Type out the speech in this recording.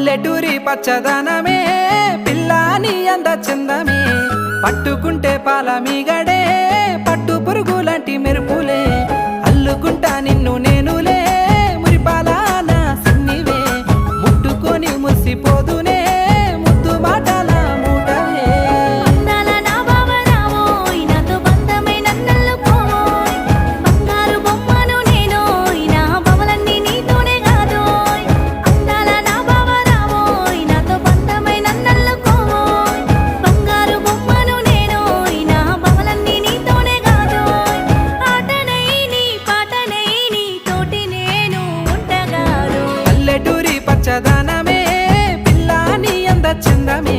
పల్లెటూరి పచ్చదనమే పిల్లాని అంద చందమే పట్టుకుంటే పాల మీగడే పట్టు పురుగులాంటి మెరుపులే అల్లుకుంటా నిన్ను నేనులే మురిపాల నా సిన్నివే ముట్టుకొని మురిసిపోదునే ముద్దు మాటల మూటవే అందాల నా బావరావోయ్ నాతో బంధమై నన్నల్లుకోవోయ్ బంగారు బొమ్మను నేనోయ్ నా బవలన్నీ నీతోనే కాదోయ్ అందాల నా బావరావోయ్ నాతో బంధమై నన్నల్లుకోవోయ్ బంగారు బొమ్మను నేనోయ్ నా బవలన్నీ నీతోనే కాదోయ్ ఆటనై నీ పాటనై నీ తోటి నేను ఉంటగాను పల్లెటూరి పచ్చదనమే పిల్లాని అంద చందమే